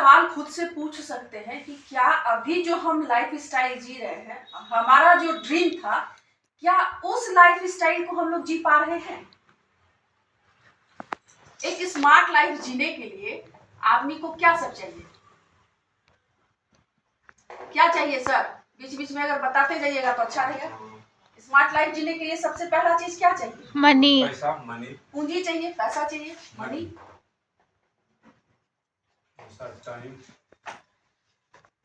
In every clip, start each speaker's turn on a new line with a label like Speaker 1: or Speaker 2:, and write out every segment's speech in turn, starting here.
Speaker 1: सवाल खुद से पूछ सकते हैं कि क्या अभी जो हम लाइफ स्टाइल जी रहे हैं, हमारा जो ड्रीम था, क्या उस लाइफ स्टाइल को हम लोग जी पा रहे हैं? एक स्मार्ट लाइफ जीने के लिए आदमी को क्या सब चाहिए? क्या चाहिए सर? बीच बीच में अगर बताते जाइएगा तो अच्छा रहेगा। स्मार्ट लाइफ जीने के लिए सबसे पहला चीज क्या चाहिए?
Speaker 2: मनी।
Speaker 3: पैसा, मनी,
Speaker 1: पूंजी चाहिए, पैसा चाहिए, मनी,
Speaker 3: टाइम,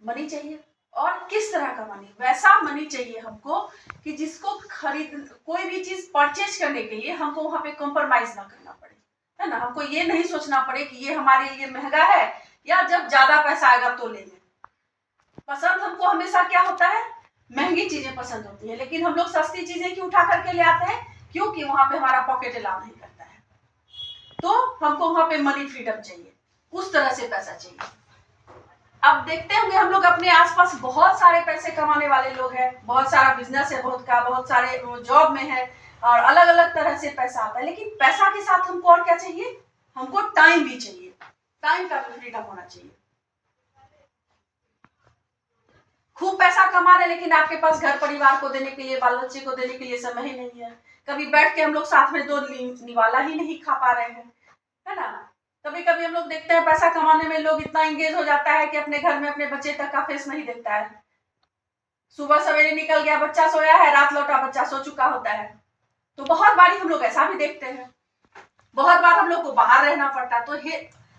Speaker 1: मनी चाहिए। और किस तरह का मनी? वैसा मनी चाहिए हमको कि जिसको खरीद, कोई भी चीज परचेज करने के लिए हमको वहां पे कॉम्प्रोमाइज ना करना पड़े, है ना। हमको ये नहीं सोचना पड़े कि ये हमारे लिए महंगा है या जब ज्यादा पैसा आएगा तो लेंगे। पसंद हमको हमेशा क्या होता है? महंगी चीजें पसंद होती है, लेकिन हम लोग सस्ती चीजें क्यों उठा करके ले आते हैं? क्योंकि वहां पे हमारा पॉकेट अलाउ नहीं करता है। तो हमको वहां पे मनी फ्रीडम चाहिए, उस तरह से पैसा चाहिए। अब देखते होंगे हम लोग अपने आसपास बहुत सारे पैसे कमाने वाले लोग हैं, बहुत सारा बिजनेस है, बहुत सारे जॉब में है और अलग अलग तरह से पैसा आता है। लेकिन पैसा के साथ हमको और क्या चाहिए? हमको टाइम भी चाहिए, टाइम का भी फ्रीडम होना चाहिए। खूब पैसा कमा रहे लेकिन आपके पास घर परिवार को देने के लिए, बाल बच्चे को देने के लिए समय ही नहीं है। कभी बैठ के हम लोग साथ में दो निवाला ही नहीं खा पा रहे हैं, है ना। कभी कभी हम लोग देखते हैं पैसा कमाने में लोग इतना एंगेज हो जाता है कि अपने घर में अपने बच्चे तक का फेस नहीं देखता है। सुबह सवेरे निकल गया, बच्चा सोया है, रात लौटा, बच्चा सो चुका होता है। तो बहुत बार हम लोग ऐसा भी देखते हैं। बहुत बार हम लोग को बाहर रहना पड़ता। तो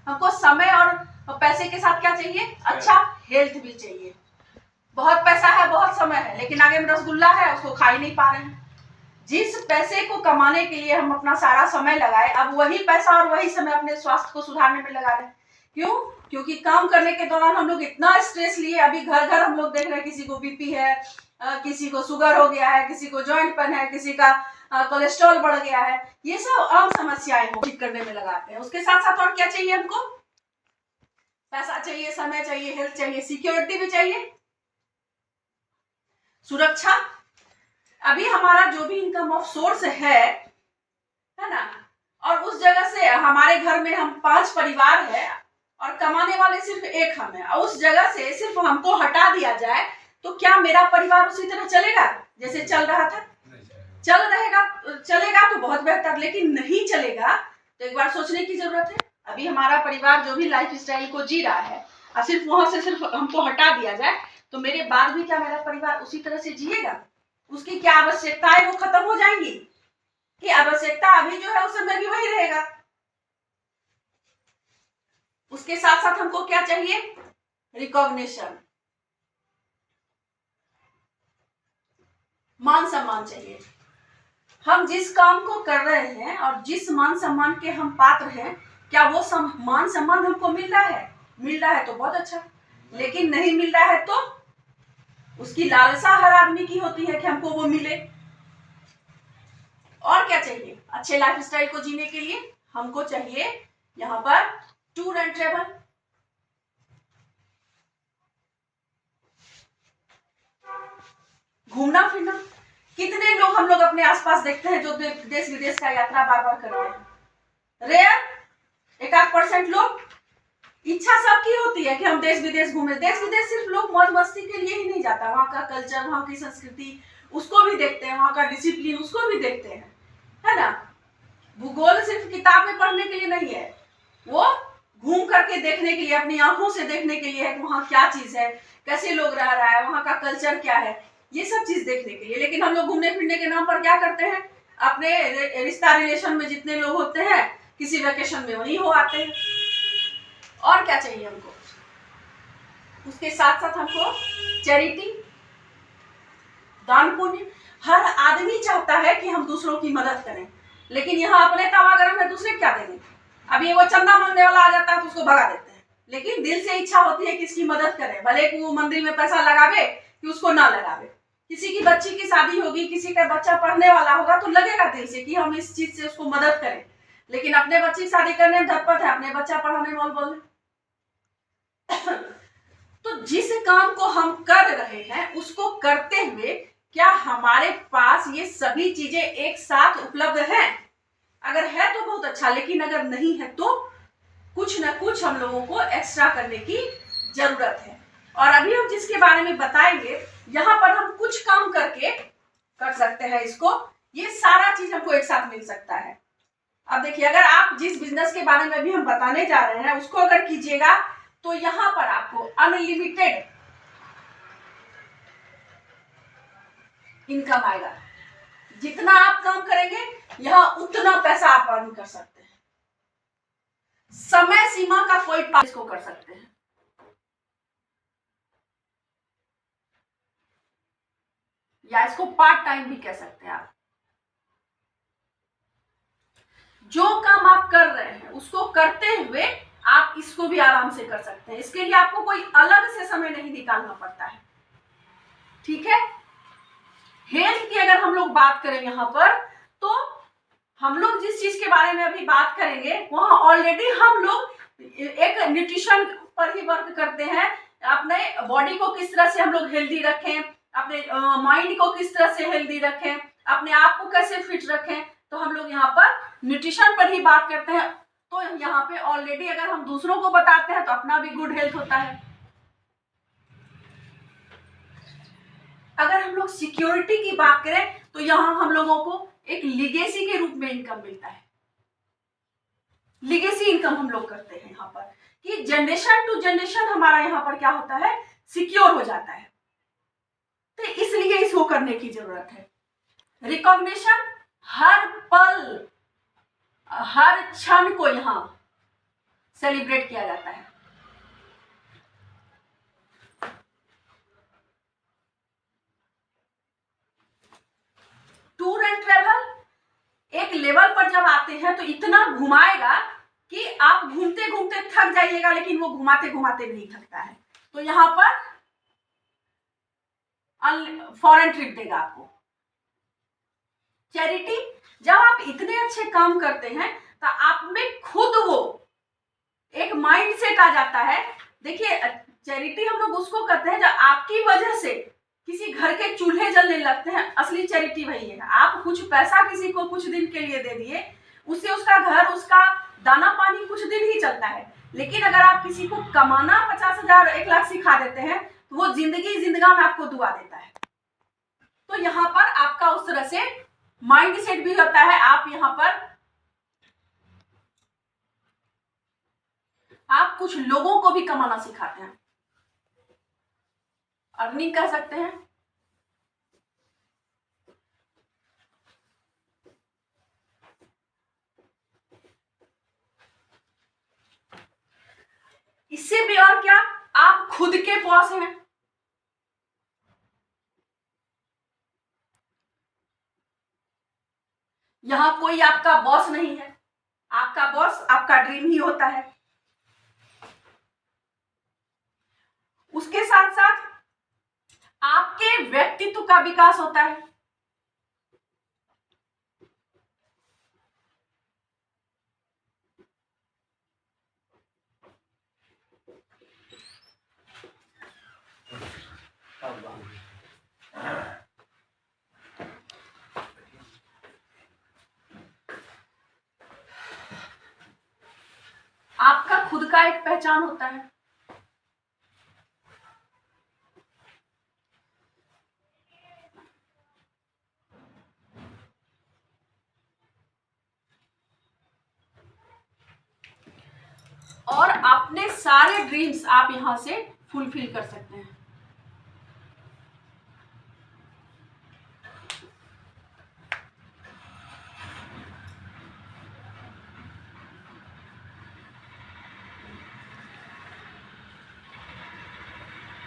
Speaker 1: हमको समय और पैसे के साथ क्या चाहिए? अच्छा हेल्थ भी चाहिए। बहुत पैसा है, बहुत समय है, लेकिन आगे में रसगुल्ला है, उसको खा ही नहीं पा रहे हैं। जिस पैसे को कमाने के लिए हम अपना सारा समय लगाए, अब वही पैसा और वही समय अपने स्वास्थ्य को सुधारने में लगा रहे हैं। क्यों? क्योंकि काम करने के दौरान हम लोग इतना स्ट्रेस लिए। अभी घर घर हम लोग देख रहे हैं, किसी को बीपी है, किसी को शुगर हो गया है, किसी को जॉइंट पेन है, किसी का कोलेस्ट्रॉल बढ़ गया है। ये सब आम समस्याएं को ठीक करने में लगाते हैं। उसके साथ साथ और क्या चाहिए हमको? पैसा चाहिए, समय चाहिए, हेल्थ चाहिए, सिक्योरिटी भी चाहिए, सुरक्षा। अभी हमारा जो भी इनकम ऑफ सोर्स है ना, और उस जगह से हमारे घर में हम 5 परिवार है और कमाने वाले सिर्फ एक हम है, और उस जगह से सिर्फ हमको हटा दिया जाए तो क्या मेरा परिवार उसी तरह चलेगा जैसे चल रहा था? चलेगा तो बहुत बेहतर, लेकिन नहीं चलेगा तो एक बार सोचने की जरूरत है। अभी हमारा परिवार जो भी लाइफ स्टाइल को जी रहा है और सिर्फ वहां से सिर्फ हमको हटा दिया जाए तो मेरे बाद भी क्या मेरा परिवार उसी तरह से जिएगा? उसकी क्या आवश्यकताएं वो खत्म हो जाएंगी? कि आवश्यकता अभी जो है उस समय भी वही रहेगा। उसके साथ साथ हमको क्या चाहिए? रिकॉग्निशन, मान सम्मान चाहिए। हम जिस काम को कर रहे हैं और जिस मान सम्मान के हम पात्र हैं, क्या वो मान सम्मान हमको मिल रहा है? मिल रहा है तो बहुत अच्छा, लेकिन नहीं मिल रहा है तो उसकी लालसा हर आदमी की होती है कि हमको वो मिले। और क्या चाहिए? अच्छे लाइफ स्टाइल को जीने के लिए हमको चाहिए यहाँ पर टूर एंड ट्रेवल, घूमना फिरना। कितने लोग हम लोग अपने आसपास देखते हैं जो देश विदेश का यात्रा बार बार करते हैं? रेयर 1-8% लोग। इच्छा सबकी होती है कि हम देश विदेश घूमें। देश विदेश सिर्फ लोग मौज मस्ती के लिए ही नहीं जाता, वहां का कल्चर, वहां की संस्कृति उसको भी देखते हैं, वहां का डिसिप्लिन उसको भी देखते हैं, है ना। भूगोल सिर्फ किताब में पढ़ने के लिए नहीं है, वो घूम करके देखने के लिए, अपनी आंखों से देखने के लिए है कि वहां क्या चीज है, कैसे लोग रह रहा है, वहां का कल्चर क्या है, ये सब चीज देखने के लिए। लेकिन हम लोग घूमने फिरने के नाम पर क्या करते हैं? अपने रिश्ता रिलेशन में जितने लोग होते हैं किसी वेकेशन में वहीं हो आते हैं। और क्या चाहिए हमको? उसके साथ साथ हमको चैरिटी, दान पुण्य। हर आदमी चाहता है कि हम दूसरों की मदद करें, लेकिन यहाँ अपने तवागरम में दूसरे क्या देंगे? अभी वो चंदा मांगने वाला आ जाता है तो उसको भगा देते हैं, लेकिन दिल से इच्छा होती है कि इसकी मदद करें, भले कि वो मंदिर में पैसा लगावे कि उसको ना लगावे। किसी की बच्ची की शादी होगी, किसी का बच्चा पढ़ने वाला होगा तो लगेगा दिल से कि हम इस चीज से उसको मदद करें, लेकिन अपने बच्ची की शादी करने में धटपट है, अपने बच्चा पढ़ाने में बोल तो जिस काम को हम कर रहे हैं उसको करते हुए क्या हमारे पास ये सभी चीजें एक साथ उपलब्ध हैं? अगर है तो बहुत अच्छा, लेकिन अगर नहीं है तो कुछ ना कुछ हम लोगों को एक्स्ट्रा करने की जरूरत है। और अभी हम जिसके बारे में बताएंगे, यहाँ पर हम कुछ काम करके कर सकते हैं इसको, ये सारा चीज हमको एक साथ मिल सकता है। अब देखिए, अगर आप जिस बिजनेस के बारे में अभी हम बताने जा रहे हैं उसको अगर कीजिएगा तो यहाँ पर आपको अनलिमिटेड इनकम आएगा। जितना आप काम करेंगे यहाँ उतना पैसा आप अर्न कर सकते हैं। समय सीमा का कोई पास इसको कर सकते हैं, या इसको पार्ट टाइम भी कह सकते हैं आप। जो काम आप कर रहे हैं उसको करते हुए आप इसको भी आराम से कर सकते हैं। इसके लिए आपको कोई अलग से समय नहीं निकालना पड़ता है, ठीक है। हेल्थ की अगर हम लोग बात करें यहाँ पर, तो हम लोग जिस चीज के बारे में अभी बात करेंगे वहां ऑलरेडी हम लोग एक न्यूट्रिशन पर ही वर्क करते हैं। अपने बॉडी को किस तरह से हम लोग हेल्दी रखें, अपने माइंड को किस तरह से हेल्दी रखें, अपने आप को कैसे फिट रखें, तो हम लोग यहाँ पर न्यूट्रिशन पर ही बात करते हैं। तो यहाँ पे ऑलरेडी अगर हम दूसरों को बताते हैं तो अपना भी गुड हेल्थ होता है। अगर हम लोग सिक्योरिटी की बात करें तो यहाँ हम लोगों को एक लिगेसी के रूप में इनकम मिलता है। लिगेसी इनकम हम लोग करते हैं यहाँ पर कि जनरेशन टू जनरेशन हमारा यहाँ पर क्या होता है, सिक्योर हो जाता है। तो इसलिए इसको करने की जरूरत है। रिकॉग्निशन हर पल हर क्षण को यहाँ सेलिब्रेट किया जाता है। टूर एंड ट्रेवल एक लेवल पर जब आते हैं तो इतना घुमाएगा कि आप घूमते घूमते थक जाइएगा, लेकिन वो घुमाते घुमाते नहीं थकता है। तो यहाँ पर फॉरेन ट्रिप देगा आपको। चैरिटी, जब आप इतने अच्छे काम करते हैं तो आप में खुद वो एक माइंड सेट आ जाता है। देखिए, चैरिटी हम लोग उसको करते हैं जब आपकी वजह से किसी घर के चूल्हे जलने लगते हैं, असली चैरिटी वही है। आप कुछ पैसा किसी को कुछ दिन के लिए दे दिए, उससे उसका घर, उसका दाना पानी कुछ दिन ही चलता है। लेकिन अगर आप किसी को कमाना 50,000 1 लाख सिखा देते हैं तो वो जिंदगी जिंदगान आपको दुआ देता है। तो यहाँ पर आपका उस तरह से माइंड सेट भी होता है। आप यहाँ पर आप कुछ लोगों को भी कमाना सिखाते हैं, अर्निंग कर सकते हैं। इससे भी और क्या, आप खुद के बॉस हैं। यहां कोई आपका बॉस नहीं है, आपका बॉस आपका ड्रीम ही होता है। उसके साथ साथ आपके व्यक्तित्व का विकास होता है। आपका खुद का एक पहचान होता है। और अपने सारे ड्रीम्स आप यहां से फुलफिल कर सकते हैं।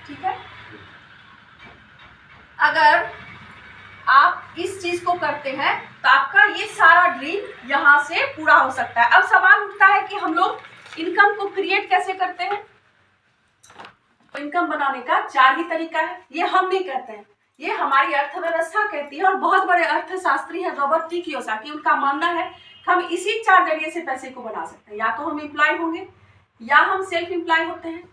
Speaker 1: ठीक है, अगर आप इस चीज को करते हैं तो आपका ये सारा ड्रीम यहां से पूरा हो सकता है। अब सवाल उठता है कि हम लोग इनकम को क्रिएट कैसे करते हैं। तो इनकम बनाने का 4 ही तरीका है। ये हम नहीं कहते हैं, ये हमारी अर्थव्यवस्था कहती है। और बहुत बड़े अर्थशास्त्री हैं रॉबर्ट टी कियोसाकी, उनका मानना है कि हम इसी 4 जरिए से पैसे को बना सकते हैं। या तो हम एम्प्लॉय होंगे, या हम सेल्फ एम्प्लॉय होते हैं,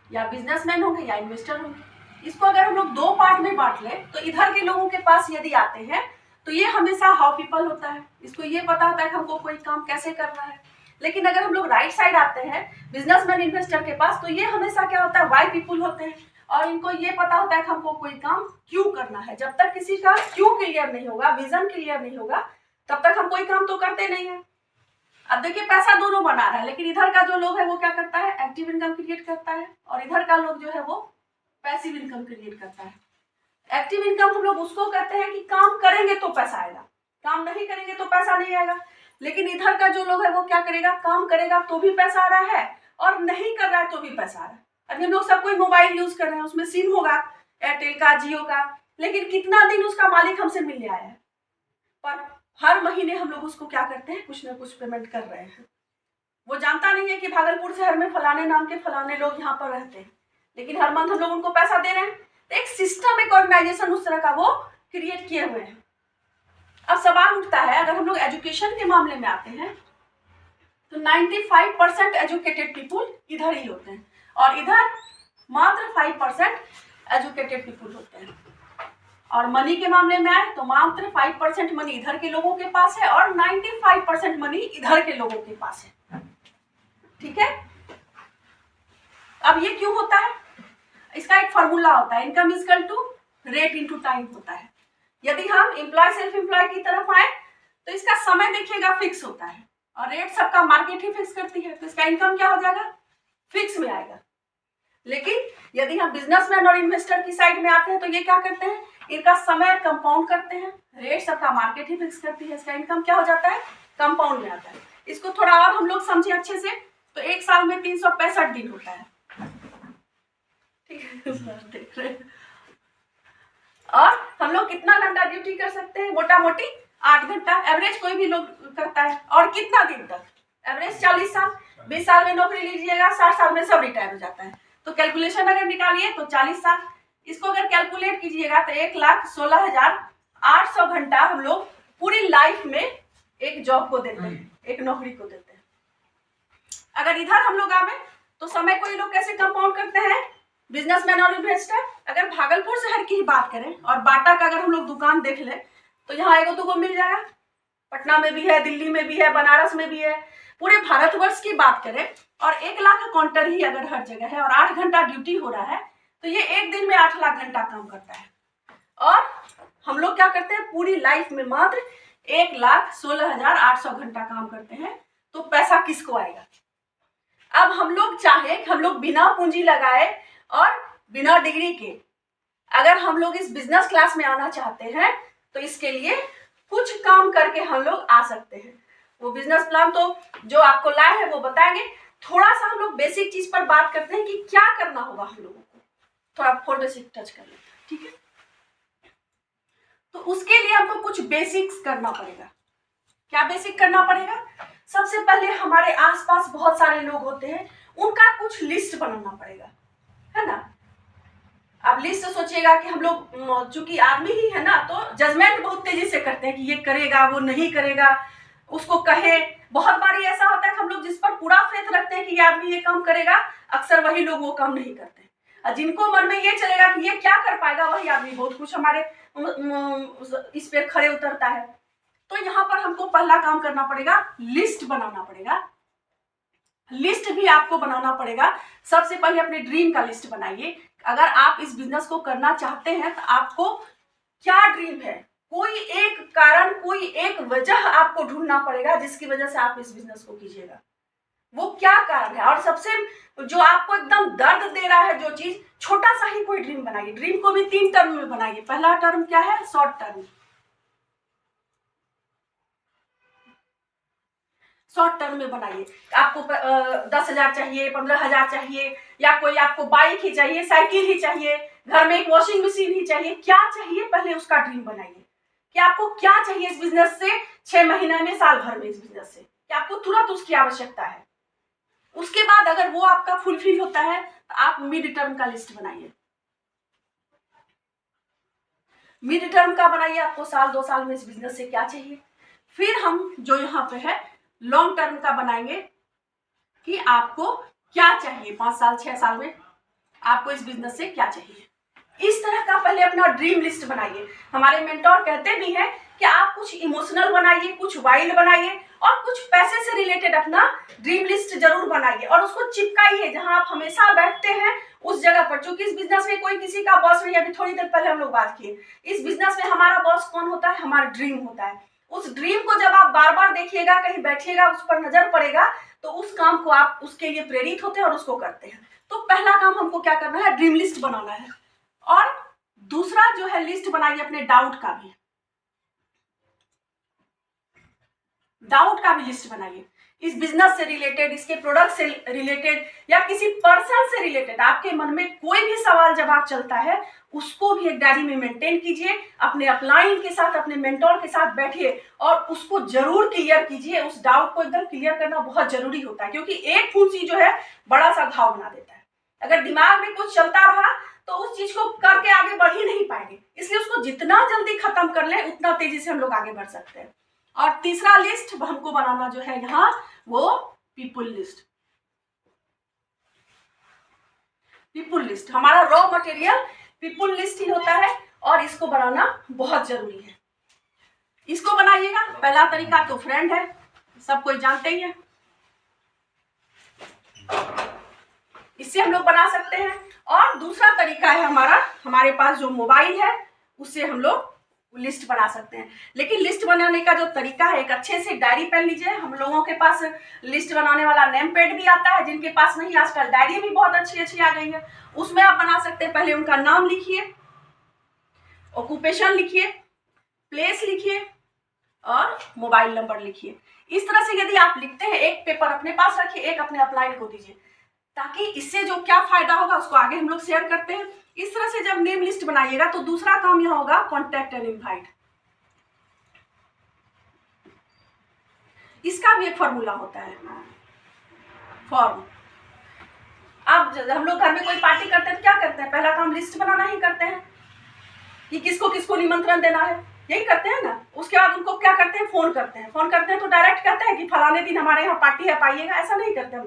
Speaker 1: या बिजनेसमैन होंगे, या इन्वेस्टर होंगे। इसको अगर हम लोग 2 पार्ट में बांट लें तो इधर के लोगों के पास यदि आते हैं तो ये हमेशा हाउ पीपल होता है। इसको ये पता होता है कि हमको कोई काम कैसे करना है। लेकिन अगर हम लोग राइट साइड आते हैं बिजनेसमैन इन्वेस्टर के पास, तो ये हमेशा क्या होता है, वाई पीपुल होते हैं और इनको ये पता होता है कि हमको कोई काम क्यों करना है। जब तक किसी का क्यों क्लियर नहीं होगा, विजन क्लियर नहीं होगा, तब तक हम कोई काम तो करते नहीं है। अब देखिए पैसा दोनों बना रहा है, लेकिन इधर का जो लोग है वो क्या करता है, एक्टिव इनकम क्रिएट करता है, और इधर का लोग जो है वो पैसिव इनकम क्रिएट करता है। एक्टिव इनकम हम लोग उसको कहते हैं कि काम करेंगे तो पैसा आएगा, काम नहीं करेंगे तो पैसा नहीं आएगा। लेकिन इधर का जो लोग है वो क्या करेगा, काम करेगा तो भी पैसा आ रहा है और नहीं कर रहा है तो भी पैसा आ रहा है। अभी हम लोग सब कोई मोबाइल यूज कर रहे हैं, उसमें सिम होगा एयरटेल का, जियो का, लेकिन कितना दिन उसका मालिक हमसे मिलने आया है, पर हर महीने हम लोग उसको क्या करते हैं, कुछ ना कुछ पेमेंट कर रहे हैं। वो जानता नहीं है कि भागलपुर शहर में फलाने नाम के फलाने लोग यहाँ पर रहते हैं, लेकिन हर मंथ हम लोग उनको पैसा दे रहे हैं। तो एक सिस्टम, एक ऑर्गेनाइजेशन उस तरह का वो क्रिएट किए हुए हैं। अब सवाल उठता है, अगर हम लोग एजुकेशन के मामले में आते हैं तो 95% एजुकेटेड पीपुल इधर ही होते हैं और इधर मात्र 5% एजुकेटेड पीपुल होते हैं। और मनी के मामले में आए तो मात्र 5% मनी इधर के लोगों के पास है और 95% मनी इधर के लोगों के पास है। ठीक है, अब ये क्यों होता है, इसका एक फॉर्मूला होता है, income is equal to rate into time होता है। यदि हम एम्प्लॉय सेल्फ एम्प्लॉय की तरफ आए तो इसका समय देखिएगा फिक्स होता है और रेट सबका मार्केट ही फिक्स करती है, तो इसका इनकम क्या हो जाएगा, फिक्स में आएगा। लेकिन यदि हम बिजनेसमैन और इन्वेस्टर की साइड में आते हैं तो ये क्या करते हैं, इनका समय कंपाउंड करते हैं, रेट सबका मार्केट ही फिक्स करती है, इसका इनकम क्या हो जाता है, कंपाउंड में आता है। इसको थोड़ा और हम लोग समझे अच्छे से तो एक साल में 365 दिन होता है। ठीक है, देख रहे हैं। और हम लोग कितना घंटा ड्यूटी कर सकते हैं, मोटा मोटी 8 घंटा एवरेज कोई भी लोग करता है। और कितना दिन तक, एवरेज 40 साल, 20 साल में नौकरी लीजिएगा, 60 साल में सब रिटायर हो जाता है। तो कैलकुलेशन अगर निकालिए तो 40 साल, इसको अगर कैलकुलेट कीजिएगा तो 1,16,800 घंटा हम लोग पूरी लाइफ में एक जॉब को देते हैं, एक नौकरी को देते हैं। अगर इधर हम लोग आवे तो समय को ये लोग कैसे कंपाउंड करते हैं, बिजनेसमैन और इन्वेस्टर। अगर भागलपुर शहर की ही बात करें और बाटा का अगर हम लोग दुकान देख ले तो यहाँ एगो दुगो मिल जाएगा, पटना में भी है, दिल्ली में भी है, बनारस में भी है। पूरे भारतवर्ष की बात करें और 1 लाख काउंटर ही अगर हर जगह है और 8 घंटा ड्यूटी हो रहा है तो ये एक दिन में 8 लाख घंटा काम करता है। और हम लोग क्या करते हैं, पूरी लाइफ में मात्र 1,16,800 घंटा काम करते हैं, तो पैसा किसको आएगा। अब हम लोग चाहे, हम लोग बिना पूंजी लगाए और बिना डिग्री के अगर हम लोग इस बिजनेस क्लास में आना चाहते हैं तो इसके लिए कुछ काम करके हम लोग आ सकते हैं। वो बिजनेस प्लान तो जो आपको लाए हैं वो बताएंगे। थोड़ा सा हम लोग बेसिक चीज पर बात करते हैं कि क्या करना होगा हम लोगों को, थोड़ा फोल्डर से टच कर लेते हैं। ठीक है, तो उसके लिए हमको कुछ बेसिक्स करना पड़ेगा। क्या बेसिक करना पड़ेगा, सबसे पहले हमारे आसपास बहुत सारे लोग होते हैं, उनका कुछ लिस्ट बनाना पड़ेगा, है ना। अब लिस्ट सोचिएगा कि हम लोग चूंकि आदमी ही है ना, तो जजमेंट बहुत तेजी से करते हैं कि ये करेगा, वो नहीं करेगा, उसको कहे। बहुत बार ऐसा होता है कि हम लोग जिस पर पूरा फेथ रखते हैं कि ये आदमी ये काम करेगा, अक्सर वही लोग वो काम नहीं करते। और जिनको मन में ये चलेगा कि ये क्या कर पाएगा, वही आदमी बहुत कुछ हमारे इस पे खड़े उतरता है। तो यहाँ पर हमको पहला काम करना पड़ेगा, लिस्ट बनाना पड़ेगा। लिस्ट भी आपको बनाना पड़ेगा। सबसे पहले अपने ड्रीम का लिस्ट बनाइए। अगर आप इस बिजनेस को करना चाहते हैं तो आपको क्या ड्रीम है, कोई एक कारण, कोई एक वजह आपको ढूंढना पड़ेगा जिसकी वजह से आप इस बिजनेस को कीजिएगा। वो क्या कारण है, और सबसे जो आपको एकदम दर्द दे रहा है जो चीज, छोटा सा ही कोई ड्रीम बनाइए। ड्रीम को भी 3 टर्म में बनाइए। पहला टर्म क्या है, शॉर्ट टर्म। शॉर्ट टर्म में बनाइए। आपको 10,000 चाहिए, 15,000 चाहिए, या कोई आपको बाइक ही चाहिए, साइकिल ही चाहिए, घर में एक वॉशिंग मशीन ही चाहिए, क्या चाहिए पहले उसका ड्रीम बनाइए कि आपको क्या चाहिए इस बिजनेस से, 6 महीने में, साल भर में, इस बिजनेस से कि आपको तुरंत उसकी आवश्यकता है। उसके बाद अगर वो आपका फुलफिल होता है तो आप मिड टर्म का लिस्ट बनाइए। मिड टर्म का बनाइए, आपको साल 2 साल में इस बिजनेस से क्या चाहिए। फिर हम जो यहाँ पे है लॉन्ग टर्म का बनाएंगे कि आपको क्या चाहिए, 5 साल 6 साल में आपको इस बिजनेस से क्या चाहिए। इस तरह का पहले अपना ड्रीम लिस्ट बनाइए। हमारे मेंटोर कहते भी हैं कि आप कुछ इमोशनल बनाइए, कुछ वाइल्ड बनाइए और कुछ पैसे से रिलेटेड अपना ड्रीम लिस्ट जरूर बनाइए और उसको चिपकाइए जहां आप हमेशा बैठते हैं उस जगह पर। क्योंकि इस बिजनेस में कोई किसी का बॉस नहीं, अभी थोड़ी देर पहले हम लोग बात किए। इस बिजनेस में हमारा बॉस कौन होता है? हमारा ड्रीम होता है। उस ड्रीम को जब आप बार बार देखिएगा, कहीं बैठिएगा, उस पर नजर पड़ेगा, तो उस काम को आप उसके लिए प्रेरित होते हैं और उसको करते हैं। तो पहला काम हमको क्या करना है? ड्रीम लिस्ट बनाना है। और दूसरा जो है, लिस्ट बनाइए अपने डाउट का भी, लिस्ट बनाइए। इस बिजनेस से रिलेटेड, इसके प्रोडक्ट से रिलेटेड या किसी पर्सन से रिलेटेड आपके मन में कोई भी सवाल जवाब चलता है, उसको भी एक डायरी में मेंटेन कीजिए। अपने अपलाइन के साथ, अपने मेंटोर के साथ बैठिए और उसको जरूर क्लियर कीजिए। उस डाउट को एकदम क्लियर करना बहुत जरूरी होता है, क्योंकि एक फूंसी जो है बड़ा सा घाव बना देता है। अगर दिमाग में कुछ चलता रहा तो उस चीज को करके आगे बढ़ ही नहीं पाएंगे। इसलिए उसको जितना जल्दी खत्म कर ले उतना तेजी से हम लोग आगे बढ़ सकते हैं। और तीसरा लिस्ट हमको बनाना जो है यहाँ, वो पीपुल लिस्ट। पीपुल लिस्ट हमारा रॉ मटेरियल पीपुल लिस्ट ही होता है और इसको बनाना बहुत जरूरी है। इसको बनाइएगा। पहला तरीका तो फ्रेंड है, सब कोई जानते ही है, इससे हम लोग बना सकते हैं। और दूसरा तरीका है हमारे पास जो मोबाइल है उससे हम लोग लिस्ट बना सकते हैं। लेकिन लिस्ट बनाने का जो तरीका है, एक अच्छे से डायरी पेन लीजिए। हम लोगों के पास लिस्ट बनाने वाला नेम पैड भी आता है, जिनके पास नहीं, आजकल डायरी भी बहुत अच्छी आ गई है, उसमें आप बना सकते हैं। पहले उनका नाम लिखिए, ऑक्यूपेशन लिखिए, प्लेस लिखिए और मोबाइल नंबर लिखिए। इस तरह से यदि आप लिखते हैं, एक पेपर अपने पास रखिए, एक अपने अपलाइन को दीजिए, ताकि इससे जो क्या फायदा होगा उसको आगे हम लोग शेयर करते हैं। इस तरह से जब नेम लिस्ट बनाइएगा तो दूसरा काम यह होगा, कॉन्टैक्ट एंड इनवाइट। इसका भी एक फॉर्मूला होता है, फॉर्म। अब हम लोग घर में कोई पार्टी करते हैं तो क्या करते हैं? पहला काम लिस्ट बनाना ही करते हैं कि किसको किसको निमंत्रण देना है, यही करते हैं ना। उसके बाद उनको क्या करते हैं? फोन करते हैं तो डायरेक्ट कहते हैं कि फलाने दिन हमारे यहाँ पार्टी है, पाइएगा। ऐसा नहीं करते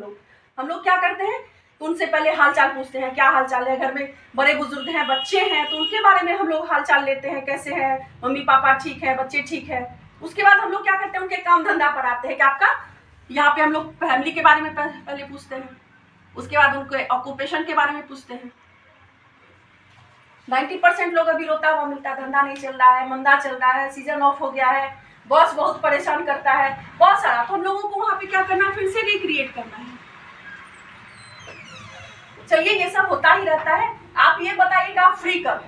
Speaker 1: हम लोग क्या करते हैं? उनसे पहले हालचाल पूछते हैं, क्या हालचाल है, घर में बड़े बुजुर्ग हैं, बच्चे हैं, तो उनके बारे में हम लोग हालचाल लेते हैं, कैसे हैं, मम्मी पापा ठीक है, बच्चे ठीक है। उसके बाद हम लोग क्या करते हैं? उनके काम धंधा पर आते हैं कि आपका यहाँ पे हम लोग फैमिली के बारे में पहले पूछते हैं। उसके बाद उनके ऑक्यूपेशन के बारे में पूछते हैं। 90% लोग अभी रोता हुआ मिलता है, धंधा नहीं चल रहा है, मंदा चल रहा है, सीजन ऑफ हो गया है, बॉस बहुत परेशान करता है, बहुत सारा। तो हम लोगों को वहां पे क्या करना है? फिर से रिक्रिएट करना है। चलिए, ये सब होता ही रहता है। आप ये बताइएगा आप फ्री कब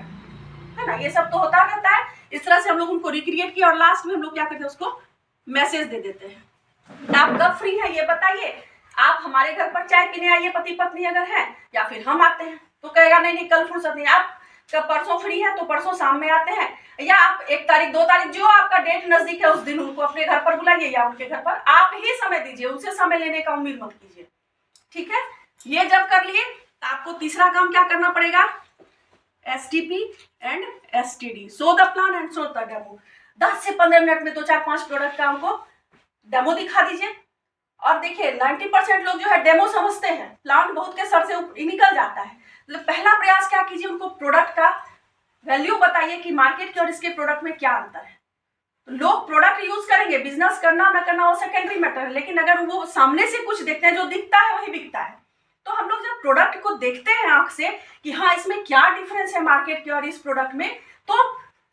Speaker 1: है ना, ये सब तो होता रहता है। इस तरह से हम लोग उनको रिक्रिएट किया और लास्ट में हम लोग क्या करते हैं? उसको मैसेज दे देते हैं। आप कब फ्री है ये बताइए। आप हमारे घर पर चाय पीने आइए, पति पत्नी अगर है, या फिर हम आते हैं तो कहेगा नहीं कल फुर्सत नहीं। आप कब परसों फ्री है तो परसों शाम में आते हैं, या आप 1 तारीख 2 तारीख जो आपका डेट नजदीक है उस दिन उनको अपने घर पर बुलाइए, या उनके घर पर आप ही समय दीजिए, उनसे समय लेने का उम्मीद मत कीजिए। ठीक है, ये जब कर लिए तो आपको तीसरा काम क्या करना पड़ेगा? STP and STD, show the plan and show the demo. 10 से 15 मिनट में 2-4-5 प्रोडक्ट का हमको डेमो दिखा दीजिए। और देखिए 90% लोग जो है डेमो समझते हैं, प्लान बहुत के सर से निकल जाता है। मतलब पहला प्रयास क्या कीजिए? उनको प्रोडक्ट का वैल्यू बताइए कि मार्केट के और इसके प्रोडक्ट में क्या अंतर है। लोग प्रोडक्ट यूज करेंगे, बिजनेस करना ना करना वो सेकेंडरी मैटर है, लेकिन अगर वो सामने से कुछ देखते हैं, जो दिखता है वही बिकता है। तो हम लोग जब प्रोडक्ट को देखते हैं आंख से कि हाँ इसमें क्या डिफरेंस है मार्केट के और इस प्रोडक्ट में, तो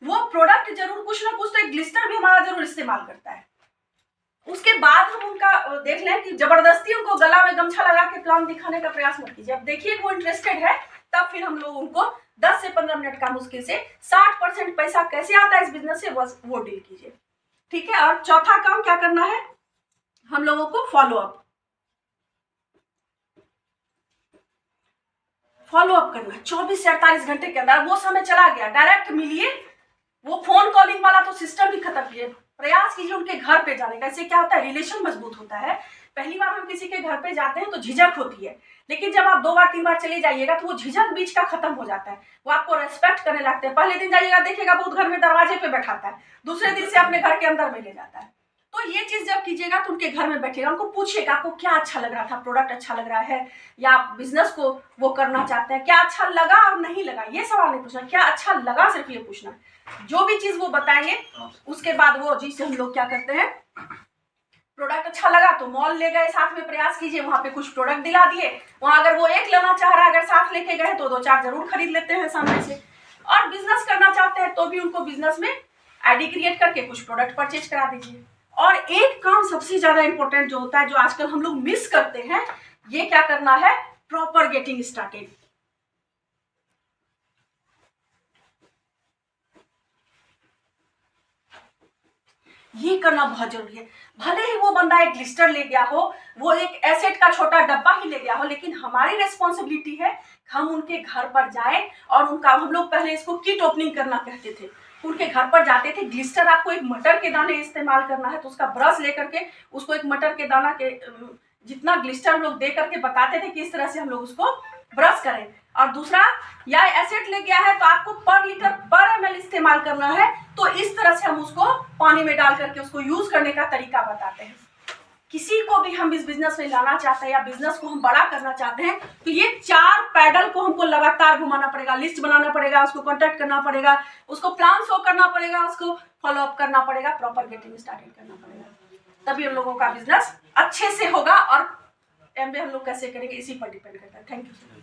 Speaker 1: वो प्रोडक्ट जरूर कुछ ना कुछ, तो एक ग्लिस्टर भी हमारा जरूर इस्तेमाल करता है। उसके बाद हम उनका देख लें कि जबरदस्ती उनको गला में गमछा लगा के प्लान दिखाने का प्रयास मत कीजिए। अब देखिए वो इंटरेस्टेड है, तब फिर हम लोग उनको 10 से 15 मिनट का मुश्किल से 60% पैसा कैसे आता है इस बिजनेस से, बस वो डील कीजिए। ठीक है, और चौथा काम क्या करना है? हम लोगों को फॉलो अप करना। 24 से 48 घंटे के अंदर वो समय चला गया, डायरेक्ट मिलिए। वो फोन कॉलिंग वाला तो सिस्टम भी खत्म किए, प्रयास कीजिए उनके घर पे जाने का। इससे क्या होता है? रिलेशन मजबूत होता है। पहली बार हम किसी के घर पे जाते हैं तो झिझक होती है, लेकिन जब आप 2 बार 3 बार चले जाइएगा तो वो झिझक बीच का खत्म हो जाता है। वो आपको रेस्पेक्ट करने लगते हैं। पहले दिन जाइएगा देखिएगा बहुत घर में दरवाजे पे बैठाता है, दूसरे दिन से अपने घर के अंदर में ले जाता है। तो ये चीज जब कीजिएगा तो उनके घर में बैठिएगा, उनको पूछिएगा आपको क्या अच्छा लग रहा था, प्रोडक्ट अच्छा लग रहा है या आप बिजनेस को वो करना चाहते हैं, क्या अच्छा लगा और नहीं लगा, ये सवाल नहीं पूछना, क्या अच्छा लगा सिर्फ ये पूछना। जो भी चीज वो बताएंगे उसके बाद वो चीज हम लोग क्या करते हैं? प्रोडक्ट अच्छा लगा तो मॉल ले गए, साथ में प्रयास कीजिए, वहां पे कुछ प्रोडक्ट दिला दिए, वहां अगर वो एक लेना चाह रहा है, अगर साथ लेके गए तो 2-4 जरूर खरीद लेते हैं सामने से। और बिजनेस करना चाहते हैं तो भी उनको बिजनेस में आईडी क्रिएट करके कुछ प्रोडक्ट परचेज करा दीजिए। और एक काम सबसे ज्यादा इंपॉर्टेंट जो होता है, जो आजकल हम लोग मिस करते हैं, ये क्या करना है, प्रॉपर गेटिंग स्टार्टेड। ये करना बहुत जरूरी है। भले ही वो बंदा एक ग्लिस्टर ले गया हो, वो एक एसेट का छोटा डब्बा ही ले गया हो, लेकिन हमारी रेस्पॉन्सिबिलिटी है हम उनके घर पर जाए और उनका, हम लोग पहले इसको किट ओपनिंग करना कहते थे, उनके घर पर जाते थे। ग्लिस्टर आपको एक मटर के दाने इस्तेमाल करना है तो उसका ब्रश लेकर के उसको एक मटर के दाना के जितना ग्लिस्टर हम लोग दे करके बताते थे कि इस तरह से हम लोग उसको ब्रश करें। और दूसरा, या एसेट ले गया है तो आपको पर लीटर पर ml इस्तेमाल करना है, तो इस तरह से हम उसको पानी में डाल करके उसको यूज करने का तरीका बताते हैं। किसी को भी हम इस बिजनेस में लाना चाहते हैं या बिजनेस को हम बड़ा करना चाहते हैं तो ये 4 पैडल को हमको लगातार घुमाना पड़ेगा, लिस्ट बनाना पड़ेगा, उसको कॉन्टेक्ट करना पड़ेगा, उसको प्लान शो करना पड़ेगा, उसको फॉलो अप करना पड़ेगा, प्रॉपर गेटिंग स्टार्टेड करना पड़ेगा, तभी हम लोगों का बिजनेस अच्छे से होगा। और एमबीए हम लोग कैसे करेंगे इसी पर डिपेंड करता है। Thank you.